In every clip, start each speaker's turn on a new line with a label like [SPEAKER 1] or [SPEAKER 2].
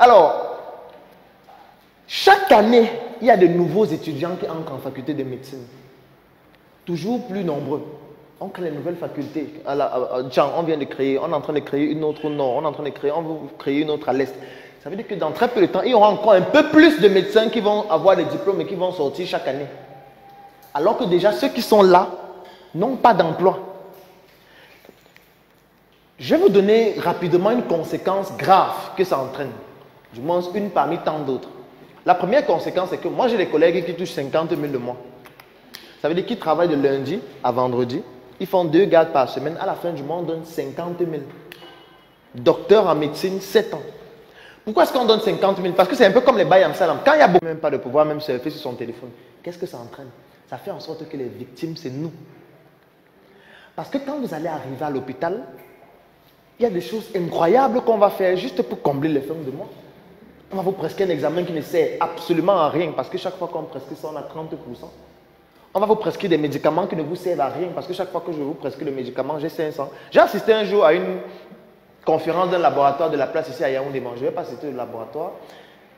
[SPEAKER 1] Alors, chaque année, il y a de nouveaux étudiants qui entrent en faculté de médecine. Toujours plus nombreux. On crée les nouvelles facultés. On vient de créer, on est en train de créer une autre au nord, on est en train de créer, on veut créer une autre à l'est. Ça veut dire que dans très peu de temps, il y aura encore un peu plus de médecins qui vont avoir des diplômes et qui vont sortir chaque année. Alors que déjà, ceux qui sont là n'ont pas d'emploi. Je vais vous donner rapidement une conséquence grave que ça entraîne. Du moins, une parmi tant d'autres. La première conséquence, c'est que moi, j'ai des collègues qui touchent 50 000 le mois. Ça veut dire qu'ils travaillent de lundi à vendredi. Ils font 2 gardes par semaine. À la fin du mois, on donne 50 000. Docteur en médecine, 7 ans. Pourquoi est-ce qu'on donne 50 000? Parce que c'est un peu comme les Bayam Salam. Quand il n'y a même pas de pouvoir même surfer sur son téléphone, qu'est-ce que ça entraîne? Ça fait en sorte que les victimes, c'est nous. Parce que quand vous allez arriver à l'hôpital, il y a des choses incroyables qu'on va faire juste pour combler les fins de mois. On va vous prescrire un examen qui ne sert absolument à rien parce que chaque fois qu'on prescrit ça, on a 30%. On va vous prescrire des médicaments qui ne vous servent à rien parce que chaque fois que je vous prescris le médicament, j'ai 500. J'ai assisté un jour à une conférence d'un laboratoire de la place ici à Yaoundé, je ne vais pas citer le laboratoire,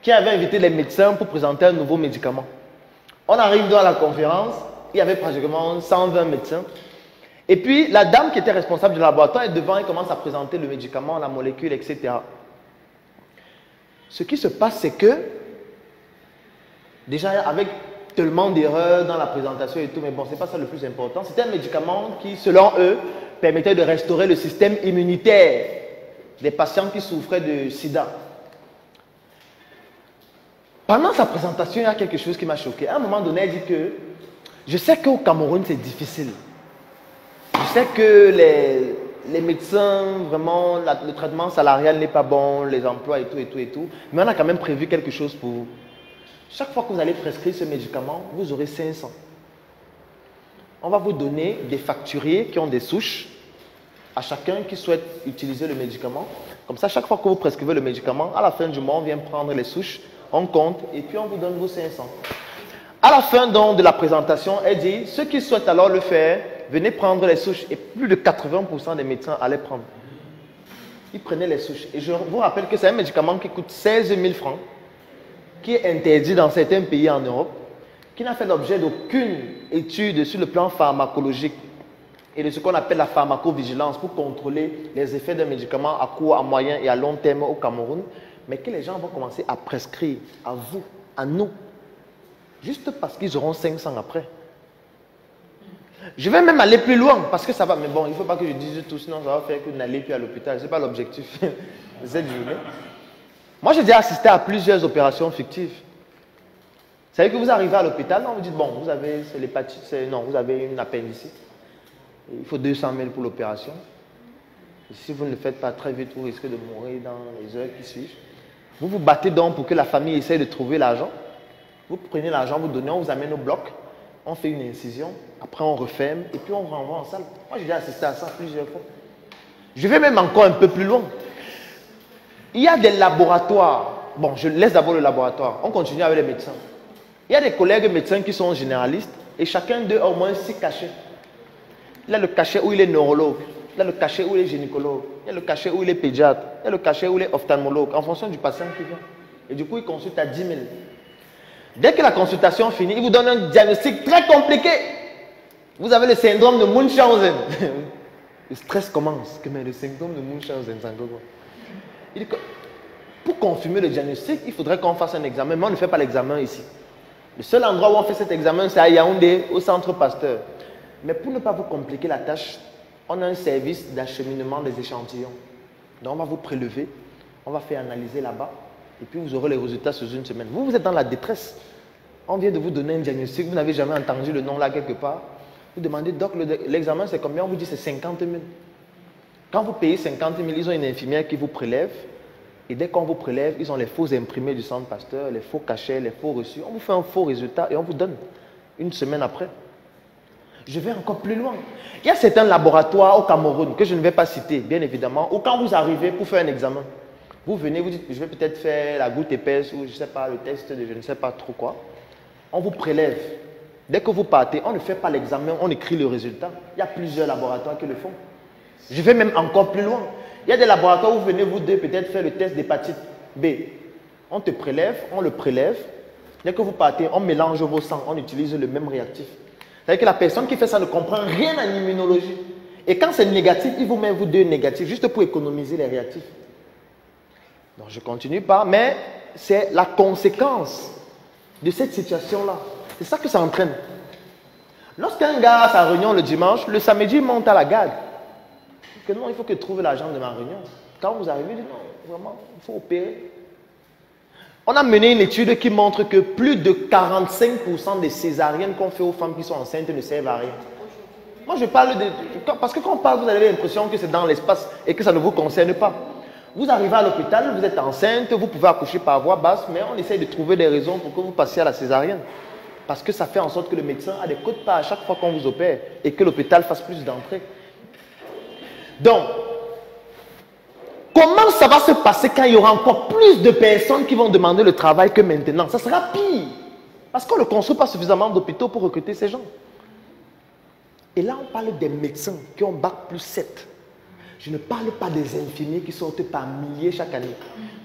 [SPEAKER 1] qui avait invité les médecins pour présenter un nouveau médicament. On arrive dans la conférence, il y avait pratiquement 120 médecins. Et puis, la dame qui était responsable du laboratoire est devant et commence à présenter le médicament, la molécule, etc. Ce qui se passe, c'est que, déjà, avec tellement d'erreurs dans la présentation et tout, mais bon, ce n'est pas ça le plus important. C'était un médicament qui, selon eux, permettait de restaurer le système immunitaire des patients qui souffraient de sida. Pendant sa présentation, il y a quelque chose qui m'a choqué. À un moment donné, elle dit que je sais qu'au Cameroun, c'est difficile. Je sais que les médecins, vraiment, le traitement salarial n'est pas bon, les emplois et tout. Mais on a quand même prévu quelque chose pour vous. Chaque fois que vous allez prescrire ce médicament, vous aurez 500. On va vous donner des facturiers qui ont des souches à chacun qui souhaite utiliser le médicament. Comme ça, chaque fois que vous prescrivez le médicament, à la fin du mois, on vient prendre les souches, on compte et puis on vous donne vos 500. À la fin donc de la présentation, elle dit, ceux qui souhaitent alors le faire, venez prendre les souches. Et plus de 80% des médecins allaient prendre. Ils prenaient les souches. Et je vous rappelle que c'est un médicament qui coûte 16 000 francs, qui est interdit dans certains pays en Europe, qui n'a fait l'objet d'aucune étude sur le plan pharmacologique et de ce qu'on appelle la pharmacovigilance pour contrôler les effets d'un médicament à court, à moyen et à long terme au Cameroun, mais que les gens vont commencer à prescrire à vous, à nous, juste parce qu'ils auront 500 après. Je vais même aller plus loin parce que ça va, mais bon, il ne faut pas que je dise tout, sinon ça va faire que vous n'allez plus à l'hôpital. Ce n'est pas l'objectif de cette journée. Moi, j'ai déjà assisté à plusieurs opérations fictives. Vous savez que vous arrivez à l'hôpital, on vous dit, bon, vous avez l'hépatite, non, vous avez une appendicite. Il faut 200 000 pour l'opération. Si vous ne le faites pas très vite, vous risquez de mourir dans les heures qui suivent. Vous vous battez donc pour que la famille essaye de trouver l'argent. Vous prenez l'argent, vous donnez, on vous amène au bloc, on fait une incision, après on referme et puis on renvoie en salle. Moi, j'ai déjà assisté à ça plusieurs fois. Je vais même encore un peu plus loin. Il y a des laboratoires. Bon, je laisse d'abord le laboratoire. On continue avec les médecins. Il y a des collègues médecins qui sont généralistes et chacun d'eux a au moins 6 cachets. Il a le cachet où il est neurologue. Il a le cachet où il est gynécologue. Il a le cachet où il est pédiatre. Il a le cachet où il est ophtalmologue, en fonction du patient qui vient. Et du coup, il consulte à 10 000. Dès que la consultation finit, il vous donne un diagnostic très compliqué. Vous avez le syndrome de Munchausen. Le stress commence. Mais le syndrome de Munchausen, c'est encore quoi? Il dit que pour confirmer le diagnostic, il faudrait qu'on fasse un examen. Mais on ne fait pas l'examen ici. Le seul endroit où on fait cet examen, c'est à Yaoundé, au centre Pasteur. Mais pour ne pas vous compliquer la tâche, on a un service d'acheminement des échantillons. Donc on va vous prélever, on va faire analyser là-bas, et puis vous aurez les résultats sous une semaine. Vous, vous êtes dans la détresse. On vient de vous donner un diagnostic, vous n'avez jamais entendu le nom là quelque part. Vous demandez, doc, l'examen c'est combien? On vous dit c'est 50 000. Quand vous payez 50 000, ils ont une infirmière qui vous prélève. Et dès qu'on vous prélève, ils ont les faux imprimés du centre Pasteur, les faux cachets, les faux reçus. On vous fait un faux résultat et on vous donne une semaine après. Je vais encore plus loin. Il y a certains laboratoires au Cameroun que je ne vais pas citer, bien évidemment, où quand vous arrivez pour faire un examen, vous venez, vous dites, je vais peut-être faire la goutte épaisse ou je ne sais pas, le test de je ne sais pas trop quoi. On vous prélève. Dès que vous partez, on ne fait pas l'examen, on écrit le résultat. Il y a plusieurs laboratoires qui le font. Je vais même encore plus loin. Il y a des laboratoires où vous venez, vous devez peut-être faire le test d'hépatite B. On te prélève, on le prélève. Dès que vous partez, on mélange vos sangs, on utilise le même réactif. C'est-à-dire que la personne qui fait ça ne comprend rien en immunologie. Et quand c'est négatif, il vous met vous deux négatifs, juste pour économiser les réactifs. Donc je ne continue pas, mais c'est la conséquence de cette situation-là. C'est ça que ça entraîne. Lorsqu'un gars a sa réunion le dimanche, le samedi, il monte à la garde. Que non, il faut que je trouve l'argent de ma réunion. Quand vous arrivez, il dit non, vraiment, il faut opérer. On a mené une étude qui montre que plus de 45% des césariennes qu'on fait aux femmes qui sont enceintes ne servent à rien. Moi, je parle de... Parce que quand on parle, vous avez l'impression que c'est dans l'espace et que ça ne vous concerne pas. Vous arrivez à l'hôpital, vous êtes enceinte, vous pouvez accoucher par voie basse, mais on essaye de trouver des raisons pour que vous passiez à la césarienne. Parce que ça fait en sorte que le médecin a des quotes-parts à chaque fois qu'on vous opère et que l'hôpital fasse plus d'entrées. Donc, comment ça va se passer quand il y aura encore plus de personnes qui vont demander le travail que maintenant? Ça sera pire. Parce qu'on ne construit pas suffisamment d'hôpitaux pour recruter ces gens. Et là, on parle des médecins qui ont Bac+7. Je ne parle pas des infirmiers qui sortent par milliers chaque année.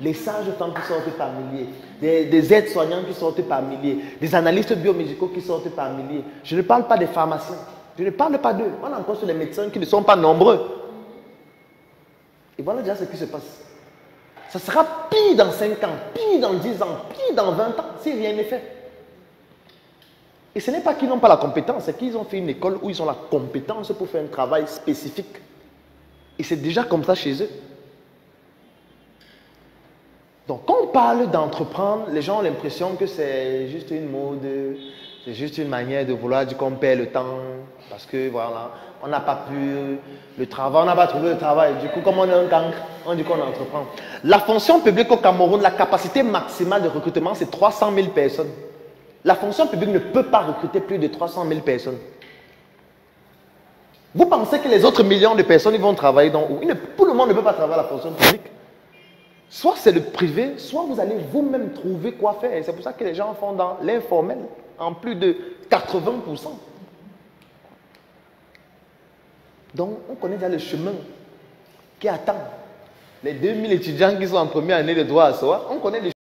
[SPEAKER 1] Les sages-femmes qui sortent par milliers. Des aides-soignants qui sortent par milliers. Des analystes biomédicaux qui sortent par milliers. Je ne parle pas des pharmaciens. Je ne parle pas d'eux. On a encore sur les médecins qui ne sont pas nombreux. Et voilà déjà ce qui se passe. Ça sera pire dans 5 ans, pire dans 10 ans, pire dans 20 ans, si rien n'est fait. Et ce n'est pas qu'ils n'ont pas la compétence, c'est qu'ils ont fait une école où ils ont la compétence pour faire un travail spécifique. Et c'est déjà comme ça chez eux. Donc quand on parle d'entreprendre, les gens ont l'impression que c'est juste une mode, c'est juste une manière de vouloir dire qu'on perd le temps, parce que voilà, on n'a pas pu le travail, on n'a pas trouvé le travail. Du coup, comme on est un cancre, on dit qu'on entreprend. La fonction publique au Cameroun, la capacité maximale de recrutement, c'est 300 000 personnes. La fonction publique ne peut pas recruter plus de 300 000 personnes. Vous pensez que les autres millions de personnes ils vont travailler dans où? Tout le monde ne peut pas travailler à la fonction publique. Soit c'est le privé, soit vous allez vous-même trouver quoi faire. Et c'est pour ça que les gens font dans l'informel, en plus de 80%. Donc, on connaît déjà le chemin qui attend. Les 2000 étudiants qui sont en première année de droit à soi, on connaît les